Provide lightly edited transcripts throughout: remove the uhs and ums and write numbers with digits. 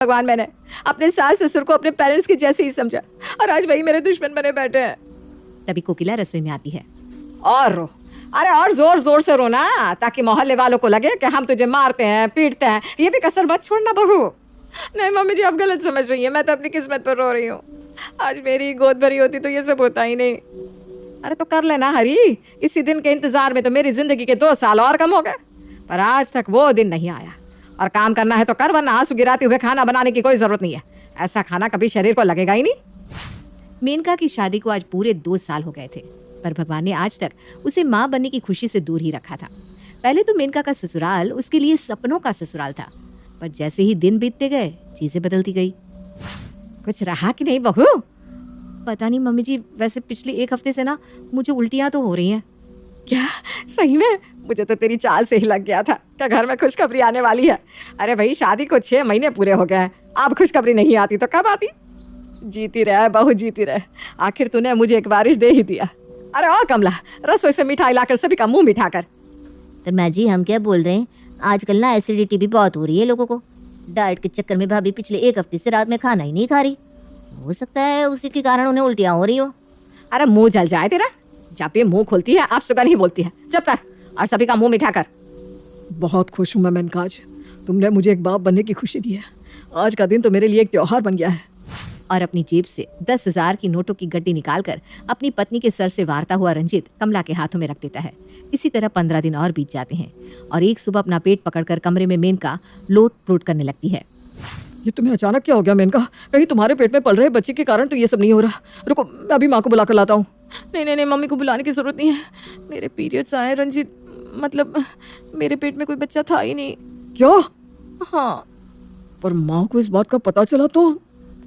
भगवान, मैंने अपने सास ससुर को अपने पेरेंट्स की जैसे ही समझा और आज वही मेरे दुश्मन बने बैठे हैं। तभी कोकिला रसोई में आती है। और रो, अरे और जोर जोर से रोना, ताकि मोहल्ले वालों को लगे कि हम तुझे मारते हैं पीटते हैं। ये भी कसर मत छोड़ना बहू। नहीं मम्मी जी, आप गलत समझ रही हैं, मैं तो अपनी किस्मत पर रो रही हूँ। आज मेरी गोद भरी होती तो ये सब होता ही नहीं। अरे तो कर लेना हरी, इसी दिन के इंतजार में तो मेरी जिंदगी के 2 साल और कम हो गए, पर आज तक वो दिन नहीं आया। और काम करना है तो कर, वरना आंसू गिराते हुए खाना बनाने की कोई जरूरत नहीं है। ऐसा खाना कभी शरीर को लगेगा ही नहीं। मेनका की शादी को आज पूरे 2 साल हो गए थे, पर भगवान ने आज तक उसे माँ बनने की खुशी से दूर ही रखा था। पहले तो मेनका का ससुराल उसके लिए सपनों का ससुराल था, पर जैसे ही दिन बीतते गए चीजें बदलती गई। कुछ रहा कि नहीं बहू? पता नहीं मम्मी जी, वैसे पिछले 1 हफ्ते से ना मुझे उल्टियाँ तो हो रही हैं। क्या सही में? मुझे तो तेरी चाल से ही लग गया था क्या घर में खुशखबरी आने वाली है। अरे भाई, शादी को 6 महीने पूरे हो गए हैं, अब खुशखबरी नहीं आती तो कब आती? जीती रहे बहू, जीती रहे। आखिर तूने मुझे एक बारिश दे ही दिया। अरे ओ कमला, रसोई से मिठाई लाकर सभी का मुंह मिठा कर। तो माँ जी, हम क्या बोल रहे हैं, आजकल ना एसिडिटी भी बहुत हो रही है लोगों को। डाइट के चक्कर में भाभी पिछले 1 हफ्ते से रात में खाना ही नहीं खा रही। हो सकता है उसी के कारण उन्हें उल्टियाँ हो रही हो। अरे मुंह जल जाए तेरा, जब भी मुंह खोलती है आप सुगन ही बोलती है। चुप कर और सभी का मुंह मिठा कर। बहुत खुश हूँ मैं मेनका, आज तुमने मुझे एक बाप बनने की खुशी दी है। आज का दिन तो मेरे लिए एक त्योहार बन गया है। और अपनी जेब से 10,000 की नोटों की गड्डी निकालकर अपनी पत्नी के सर से वारता हुआ रंजीत कमला के हाथों में रख देता है। इसी तरह 15 दिन और बीत जाते हैं और एक सुबह अपना पेट पकड़कर कमरे में मेनका लोट पोट करने लगती है। ये तुम्हें अचानक क्या हो गया मेनका? कहीं तुम्हारे पेट में पल रहे बच्चे के कारण तो ये सब नहीं हो रहा। रुको, मैं अभी माँ को बुला कर लाता हूँ। नहीं नहीं नहीं, मम्मी को बुलाने की जरूरत नहीं है। मेरे पीरियड्स आए रंजीत, मतलब मेरे पेट में कोई बच्चा था ही नहीं। क्या? हाँ, पर माँ को इस बात का पता चला तो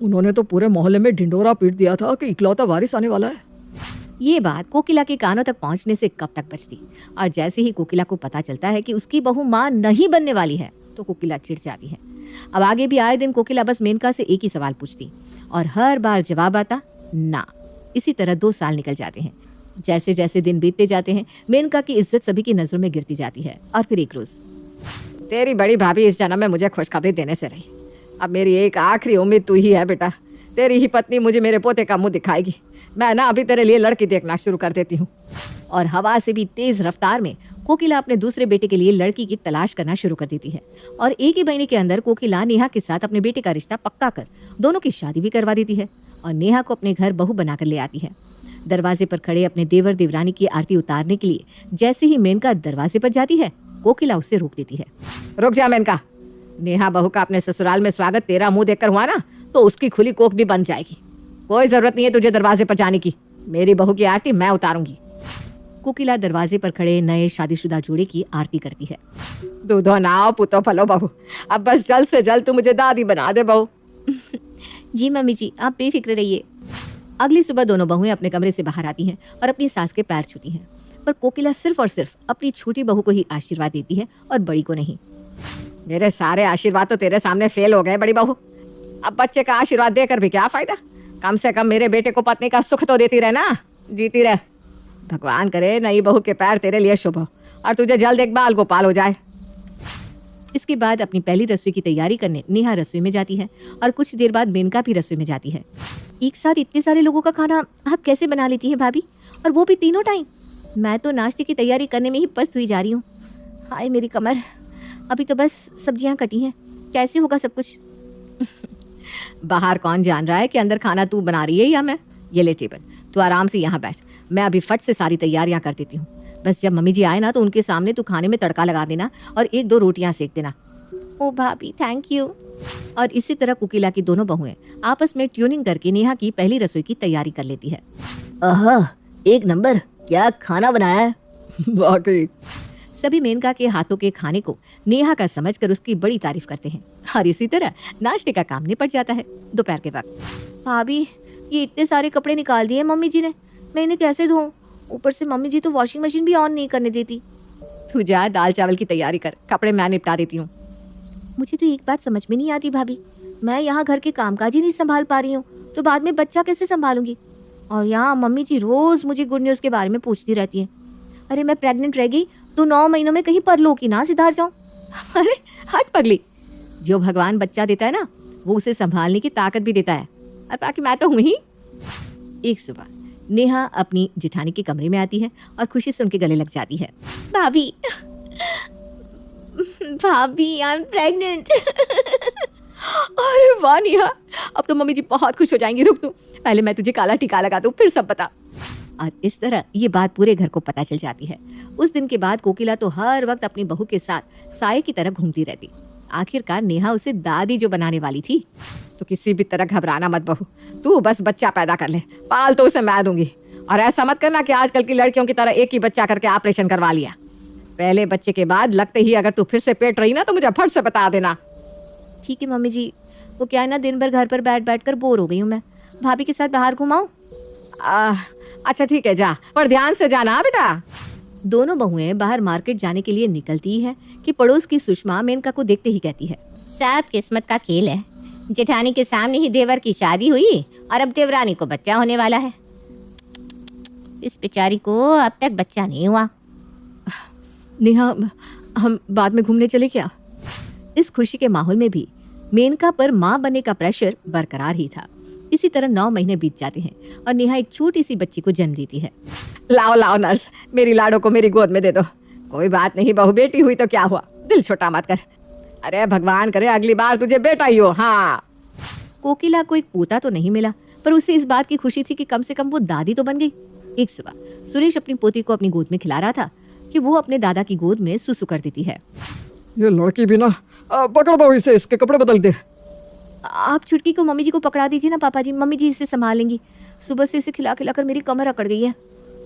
उन्होंने तो पूरे मोहल्ले में ढिंडोरा पीट दिया था कि इकलौता वारिस आने वाला है। ये बात कोकिला के कानों तक पहुंचने से कब तक बचती, और जैसे ही कोकिला को पता चलता है कि उसकी बहू माँ नहीं बनने वाली है तो कोकिला चिढ़ जाती है। अब आगे भी आए दिन कोकिला बस मेनका से एक ही सवाल पूछती और हर बार जवाब आता ना। इसी तरह 2 साल निकल जाते हैं। जैसे जैसे दिन बीतते जाते हैं मेनका की इज्जत सभी की नजरों में गिरती जाती है। और फिर एक रोज, तेरी बड़ी भाभी इस जन्म में मुझे खुशखबरी देने से रही। अब मेरी एक आखिरी उम्मीद तू ही है बेटा। तेरी ही पत्नी मुझे मेरे पोते का मुंह दिखाएगी। मैं ना अभी तेरे लिए लड़की देखना शुरू कर देती हूँ। और हवा से भी तेज रफ्तार में कोकिला अपने दूसरे बेटे के लिए लड़की की तलाश करना शुरू कर देती है। और एक ही महीने के अंदर कोकिला नेहा के साथ अपने बेटे का रिश्ता पक्का कर दोनों की शादी भी करवा देती है और नेहा को अपने घर बहू बनाकर ले आती है। दरवाजे पर खड़े अपने देवर देवरानी की आरती उतारने के लिए जैसे ही मेनका दरवाजे पर जाती है, कोकिला उसे रोक देती है। रुक जा मेनका, नेहा बहू का अपने ससुराल में स्वागत तेरा मुंह देखकर हुआ ना तो उसकी खुली कोख भी बन जाएगी। कोई जरूरत नहीं है तुझे दरवाजे पर जाने की। मेरी बहू की आरती मैं उतारूंगी। कोकिला दरवाजे पर खड़े नए शादीशुदा जोड़े की आरती करती है। दूधो नाव पुतो फलो बहू, अब बस जल्द से जल्द तू मुझे दादी बना दे बहू। जी मम्मी जी, आप बेफिक्र रहिए। अगली सुबह दोनों बहुएं अपने कमरे से बाहर आती हैं और अपनी सास के पैर छूती हैं, पर कोकिला सिर्फ और सिर्फ अपनी छोटी बहू को ही आशीर्वाद देती है और बड़ी को नहीं। मेरे सारे आशीर्वाद तो तेरे सामने फेल हो गए बड़ी बहू। अब बच्चे का आशीर्वाद देकर भी क्या फायदा? कम से कम मेरे बेटे को पत्नी का सुख तो देती रहे ना, जीती रहे। भगवान करे नई बहू के पैर तेरे लिए शुभ हो और तुझे जल्द एक बाल गोपाल हो जाए। इसके बाद अपनी पहली रसोई की तैयारी करने नेहा रसोई में जाती है और कुछ देर बाद मेनका भी रसोई में जाती है। एक साथ इतने सारे लोगों का खाना आप कैसे बना लेती हैं भाभी, और वो भी तीनों टाइम? मैं तो नाश्ते की तैयारी करने में ही पस्त हुई जा रही हूँ। हाय मेरी कमर, अभी तो बस सब्जियां कटी हैं, कैसे होगा सब कुछ? बाहर कौन जान रहा है कि अंदर खाना तू बना रही है या मैं? ये ले टेबल, तू आराम से यहाँ बैठ, मैं अभी फट से सारी तैयारियां कर देती हूँ। बस जब मम्मी जी आए ना तो उनके सामने तू खाने में तड़का लगा देना और 1-2 रोटियां सेक देना। ओ भाभी थैंक यू। और इसी तरह कोकिला की दोनों बहुएं आपस में ट्यूनिंग करके नेहा की पहली रसोई की तैयारी कर लेती है। आहा, 1 नंबर, क्या खाना बनाया है। वाकई सभी मेनका के हाथों के खाने को नेहा का समझकर उसकी बड़ी तारीफ करते हैं और इसी तरह नाश्ते का काम निपट जाता है। दोपहर के वक्त, भाभी ये इतने सारे कपड़े निकाल दिए मम्मी जी ने, मैं इन्हें कैसे धोऊं? ऊपर से मम्मी जी तो वॉशिंग मशीन भी ऑन नहीं करने देती। तू जा दाल चावल की तैयारी कर, कपड़े मैं निपटा देती हूँ। मुझे तो एक बात समझ में नहीं आती भाभी, मैं यहाँ घर के कामकाज ही नहीं संभाल पा रही हूँ तो बाद में बच्चा कैसे संभालूंगी? और यहाँ मम्मी जी रोज मुझे गुड न्यूज़ के बारे में पूछती रहती हैं। अरे मैं प्रेग्नेंट रह गई तो 9 महीनों में कहीं परलोकी ना सिधार जाऊं। अरे हट पगली, जो भगवान बच्चा देता है ना वो उसे संभालने की ताकत भी देता है, और बाकी मैं तो हूँ ही। एक सुबह नेहा अपनी जेठानी के कमरे में आती है और खुशी से उनके गले लग जाती है। भाभी भाभी आई एम प्रेग्नेंट। अरे वाह नेहा, अब तो मम्मी जी बहुत खुश हो जाएंगी। रुक तू, पहले मैं तुझे काला टीका लगा दूं, फिर सब बता। और इस तरह ये बात पूरे घर को पता चल जाती है। उस दिन के बाद कोकिला तो हर वक्त अपनी बहू के साथ साये की तरह घूमती रहती। आखिरकार नेहा उसे दादी जो बनाने वाली थी। तो किसी भी तरह घबराना मत बहू, तू बस बच्चा पैदा कर ले, पाल तो उसे मैं दूंगी। और ऐसा मत करना कि आजकल की लड़कियों की तरह एक ही बच्चा करके ऑपरेशन करवा लिया। पहले बच्चे के बाद लगते ही अगर तू फिर से पेट रही ना तो मुझे फट से बता देना। ठीक है मम्मी जी, वो क्या है ना, दिन भर घर पर बैठ बैठ कर बोर हो गई हूँ मैं। भाभी के साथ बाहर घुमाऊं? अच्छा ठीक है, जा, पर ध्यान से जाना बेटा। दोनों बहुएं बाहर मार्केट जाने के लिए निकलती है कि पड़ोस की सुषमा मेनका को देखते ही कहती है, सब किस्मत का खेल है। जेठानी के सामने ही देवर की शादी हुई और अब देवरानी को बच्चा होने वाला है। इस बेचारी को अब तक बच्चा नहीं हुआ। नेहा हम बाद में घूमने चले क्या? इस खुशी के माहौल में भी मेनका पर माँ बनने का प्रेशर बरकरार ही था। इसी तरह 9 महीने बीत जाते हैं और नेहा एक छोटी सी बच्ची को जन्म देती है। लाओ लाओ नर्स, मेरी लाडो को मेरी गोद में दे दो। कोई बात नहीं बहू, बेटी हुई तो क्या हुआ, दिल छोटा मत कर। अरे भगवान करे अगली बार तुझे बेटा ही हो। हाँ, कोकिला को एक पोता तो नहीं मिला, पर उसे इस बात की खुशी थी कि कम से कम वो दादी तो बन गई। एक सुबह सुरेश अपनी पोती को अपनी गोद में खिला रहा था कि वो अपने दादा की गोद में सुसु कर देती है। ये लड़की भी ना, पकड़ दो इसे, इसके कपड़े बदल दे। आप छुटकी को मम्मी जी को पकड़ा दीजिए ना पापा जी, मम्मी जी इसे संभाल लेंगी। सुबह से इसे खिला खिला कर मेरी कमर अकड़ गई है।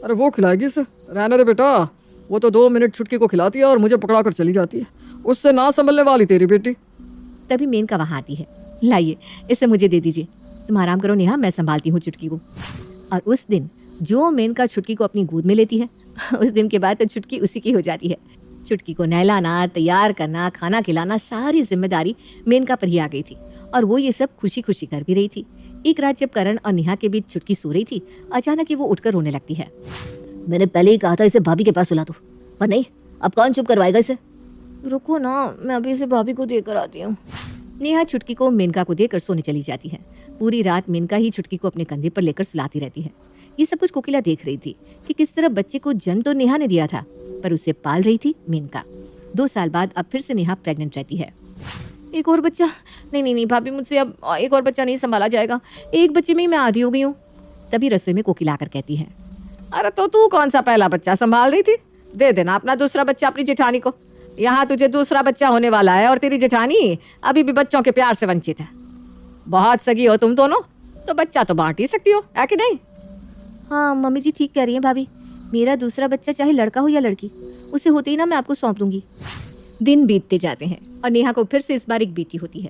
अरे वो खिलाएगी इसे, रहने दे बेटा। वो तो 2 मिनट छुटकी को खिलाती है और मुझे पकड़ा कर चली जाती है। उससे ना संभलने वाली तेरी बेटी। तभी मेनका वहां आती है। लाइए इसे मुझे दे दीजिए, तुम आराम करो नेहा, मैं संभालती हूँ चुटकी को। और उस दिन जो मेनका छुटकी को अपनी गोद में लेती है, उस दिन के बाद तो छुटकी उसी की हो जाती है। चुटकी को नहलाना, तैयार करना, खाना खिलाना, सारी जिम्मेदारी मेनका पर ही आ गई थी और वो ये सब खुशी खुशी कर भी रही थी। एक रात जब करण और नेहा के बीच चुटकी सो रही थी, अचानक ही वो उठकर रोने लगती है। मैंने पहले ही कहा था इसे भाभी के पास सुला दो, पर नहीं, अब कौन चुप करवाएगा इसे? रुको ना, मैं अभी इसे भाभी को देकर आती हूँ। नेहा चुटकी को मेनका को देकर सोने चली जाती है। पूरी रात मेनका ही चुटकी को अपने कंधे पर लेकर सुलाती रहती है। ये सब कुछ कोकिला देख रही थी कि किस तरह बच्चे को जन्म तो नेहा ने दिया था, पर उसे पाल रही थी मेनका। 2 साल बाद अब फिर से नेहा प्रेग्नेंट रहती है। एक और बच्चा? नहीं नहीं नहीं भाभी, मुझसे अब एक और बच्चा नहीं संभाला जाएगा। एक बच्चे में ही मैं आधी हो गई हूँ। तभी रसोई में कोकिला आकर कहती है, अरे तो तू कौन सा पहला बच्चा संभाल रही थी? दे देना अपना दूसरा बच्चा अपनी जेठानी को। यहाँ तुझे दूसरा बच्चा होने वाला है और तेरी जेठानी अभी भी बच्चों के प्यार से वंचित है। बहुत सगी हो तुम दोनों, तो बच्चा तो बांट ही सकती हो, है कि नहीं? हाँ मम्मी जी ठीक कह रही हैं भाभी, मेरा दूसरा बच्चा चाहे लड़का हो या लड़की, उसे होते ही ना मैं आपको सौंप दूंगी। दिन बीतते जाते हैं और नेहा को फिर से इस बार एक बेटी होती है।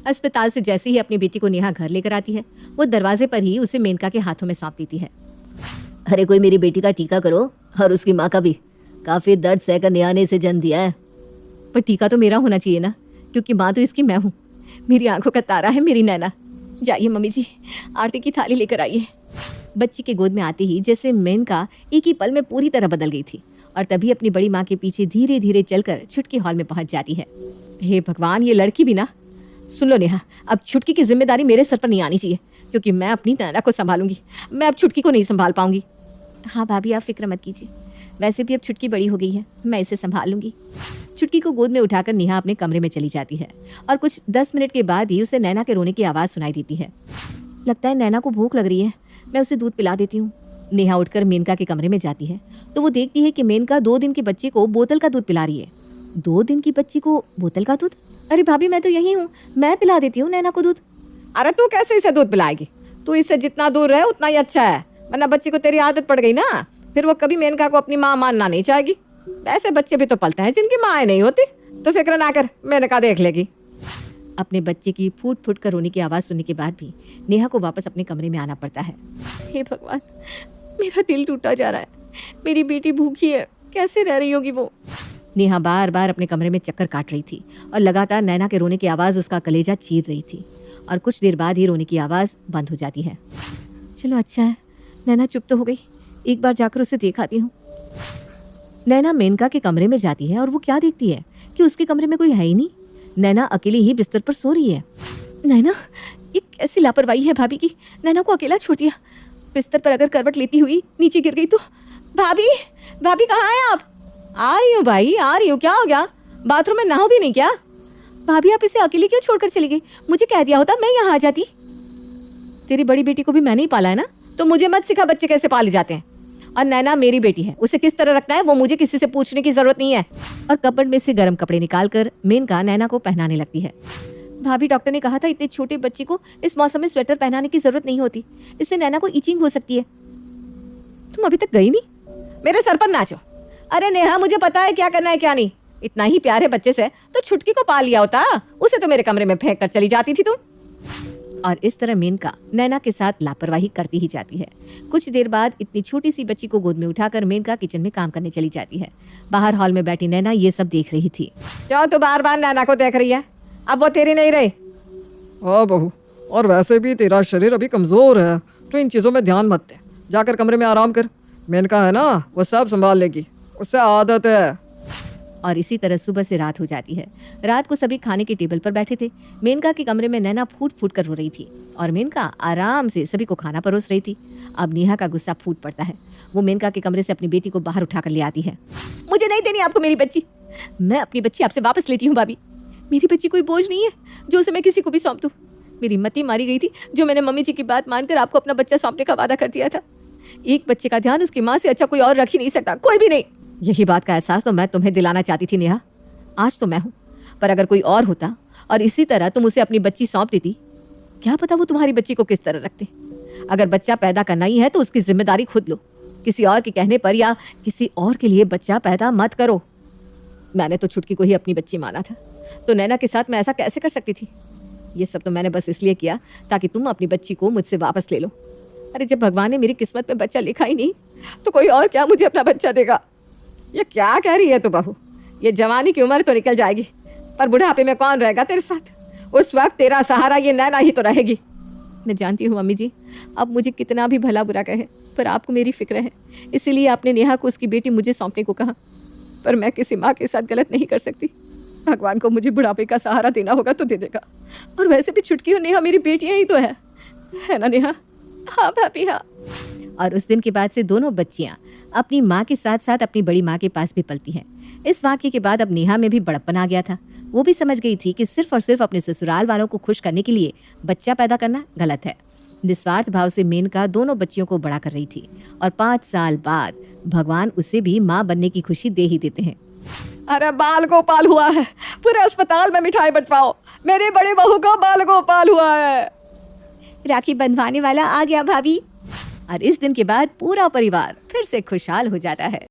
अस्पताल से जैसे ही अपनी बेटी को नेहा घर लेकर आती है, वो दरवाजे पर ही उसे मेनका के हाथों में सौंप देती है। अरे कोई मेरी बेटी का टीका करो, और उसकी माँ का भी। काफी दर्द सहकर नेहा ने इसे जन्म दिया है। पर टीका तो मेरा होना चाहिए ना, क्योंकि माँ तो इसकी मैं हूँ। मेरी आंखों का तारा है मेरी नैना। जाइए मम्मी जी, आरती की थाली लेकर आइए। बच्ची के गोद में आते ही जैसे मेनका एक ही पल में पूरी तरह बदल गई थी और तभी अपनी बड़ी माँ के पीछे धीरे धीरे चलकर छुटकी हॉल में पहुंच जाती है। हे भगवान, ये लड़की भी ना। सुन लो नेहा, अब छुटकी की जिम्मेदारी मेरे सर पर नहीं आनी चाहिए, क्योंकि मैं अपनी नैना को संभालूंगी। मैं अब छुटकी को नहीं संभाल पाऊंगी। हाँ भाभी, आप फिक्र मत कीजिए, वैसे भी अब छुटकी बड़ी हो गई है, मैं इसे संभाल लूंगी। छुटकी को गोद में उठाकर नेहा अपने कमरे में चली जाती है और कुछ 10 मिनट के बाद ही उसे नैना के रोने की आवाज़ सुनाई देती है। लगता है नैना को भूख लग रही है, मैं उसे दूध पिला देती हूँ। नेहा उठकर मेनका के कमरे में जाती है तो वो देखती है कि मेनका 2 दिन के बच्चे को बोतल का दूध पिला रही है। 2 दिन की बच्ची को बोतल का दूध? अरे भाभी, मैं तो यही हूँ, मैं पिला देती हूँ नैना को दूध। अरे तू कैसे इसे दूध पिलाएगी? तू इससे जितना दूर रहे उतना ही अच्छा है, वरना बच्ची को तेरी आदत पड़ गई ना, फिर वो कभी मेनका को अपनी माँ मानना नहीं चाहेगी। ऐसे बच्चे भी तो पलते हैं जिनकी माँ नहीं होती, तो फिक्र ना कर, मेनका देख लेगी। अपने बच्चे की फूट फूट कर रोने की आवाज़ सुनने के बाद भी नेहा को वापस अपने कमरे में आना पड़ता है। हे भगवान, मेरा दिल टूटा जा रहा है। मेरी बेटी भूखी है, कैसे रह रही होगी वो? नेहा बार बार अपने कमरे में चक्कर काट रही थी और लगातार नैना के रोने की आवाज़ उसका कलेजा चीर रही थी और कुछ देर बाद ही रोने की आवाज़ बंद हो जाती है। चलो अच्छा है, नैना चुप तो हो गई, एक बार जाकर उसे देख आती हूँ। नैना मेनका के कमरे में जाती है और वो क्या देखती है कि उसके कमरे में कोई है ही नहीं। नैना अकेली ही बिस्तर पर सो रही है। नैना, ये कैसी लापरवाही है भाभी की। नैना को अकेला छोड़ दिया। बिस्तर पर अगर करवट लेती हुई नीचे गिर गई तो। भाभी, भाभी कहाँ हैं आप? आ रही हूँ भाई, आ रही हूँ। क्या हो गया? बाथरूम में नहाओ भी नहीं क्या? भाभी आप इसे अकेले क्यों छोड़कर चली गई? मुझे कह दिया होता, मैं यहाँ आ जाती। तेरी बड़ी बेटी को भी मैंने ही पाला है ना, तो मुझे मत सिखा बच्चे कैसे पाले जाते हैं। और नैना मेरी बेटी है, उसे किस तरह रखना है वो मुझे किसी से पूछने की जरूरत नहीं है। और कपड़ में से गर्म कपड़े निकालकर मेनका नैना को पहनाने लगती है। भाभी डॉक्टर ने कहा था इतने छोटे बच्चे को इस मौसम में स्वेटर पहनाने की जरूरत नहीं होती, इससे नैना को इचिंग हो सकती है। तुम अभी तक गई नहीं? मेरे सर पर नाचो। अरे नेहा, मुझे पता है क्या करना है क्या नहीं। इतना ही प्यारे बच्चे से तो छुटकी को पाल लिया होता, उसे तो मेरे कमरे में फेंक कर चली जाती थी तुम। और इस तरह मेनका नैना के साथ लापरवाही करती ही जाती है। कुछ देर बाद इतनी छोटी सी बच्ची को गोद में उठाकर मेनका किचन में काम करने चली जाती है। बाहर हॉल में बैठी नैना ये सब देख रही थी। क्या तू बार बार नैना को देख रही है? अब वो तेरी नहीं रही। हाँ बहू, और वैसे भी तेरा शरीर अभी कमज़ोर है, तो इन चीज़ों में ध्यान मत दे। जाकर कमरे में आराम कर। मेनका है ना, वो सब संभाल लेगी, उससे आदत है। और इसी तरह सुबह से रात हो जाती है। रात को सभी खाने के टेबल पर बैठे थे। मेनका के कमरे में नैना फूट फूट कर रो रही थी और मेनका आराम से सभी को खाना परोस रही थी। अब नेहा का गुस्सा फूट पड़ता है। वो मेनका के कमरे से अपनी बेटी को बाहर उठाकर ले आती है। मुझे नहीं देनी आपको मेरी बच्ची। मैं अपनी बच्ची आपसे वापस लेती हूँ भाभी। मेरी बच्ची कोई बोझ नहीं है जो उसे मैं किसी को भी सौंप दूँ। मेरी मति मारी गई थी जो मैंने मम्मी जी की बात मानकर आपको अपना बच्चा सौंपने का वादा कर दिया था। एक बच्चे का ध्यान उसकी माँ से अच्छा कोई और रख ही नहीं सकता, कोई भी नहीं। यही बात का एहसास तो मैं तुम्हें दिलाना चाहती थी नेहा। आज तो मैं हूँ, पर अगर कोई और होता और इसी तरह तुम उसे अपनी बच्ची सौंप देती, क्या पता वो तुम्हारी बच्ची को किस तरह रखते। अगर बच्चा पैदा करना ही है तो उसकी जिम्मेदारी खुद लो। किसी और के कहने पर या किसी और के लिए बच्चा पैदा मत करो। मैंने तो छुटकी को ही अपनी बच्ची माना था, तो नैना के साथ मैं ऐसा कैसे कर सकती थी? ये सब तो मैंने बस इसलिए किया ताकि तुम अपनी बच्ची को मुझसे वापस ले लो। अरे जब भगवान ने मेरी किस्मत में बच्चा लिखा ही नहीं, तो कोई और क्या मुझे अपना बच्चा देगा? ये क्या कह रही है तू बहू? ये जवानी की उम्र तो निकल जाएगी, पर बुढ़ापे में कौन रहेगा तेरे साथ? उस वक्त तेरा सहारा ये नैना ही तो रहेगी। मैं जानती हूँ मम्मी जी, अब मुझे कितना भी भला बुरा कहे, पर आपको मेरी फिक्र है, इसीलिए आपने नेहा को उसकी बेटी मुझे सौंपने को कहा। पर मैं किसी माँ के साथ गलत नहीं कर सकती। भगवान को मुझे बुढ़ापे का सहारा देना होगा तो दे देगा। और वैसे भी छुटकी और नेहा मेरी बेटियाँ ही तो है ना नेहा? हाँ भाभी हाँ। और उस दिन के बाद से दोनों बच्चियां अपनी माँ के साथ साथ अपनी बड़ी माँ के पास भी पलती हैं। इस वाक्य के बाद अब नेहा में भी बड़प्पन आ गया था। वो भी समझ गई थी कि सिर्फ और सिर्फ अपने ससुराल वालों को खुश करने के लिए बच्चा पैदा करना गलत है। निस्वार्थ भाव से मेनका दोनों बच्चियों को बड़ा कर रही थी और 5 साल बाद भगवान उसे भी माँ बनने की खुशी दे ही देते हैं। अरे बाल गोपाल हुआ है, पूरे अस्पताल में मिठाई बंटवाओ, मेरी बड़ी बहू को बाल गोपाल हुआ है। राखी बंधवाने वाला आ गया भाभी। और इस दिन के बाद पूरा परिवार फिर से खुशहाल हो जाता है।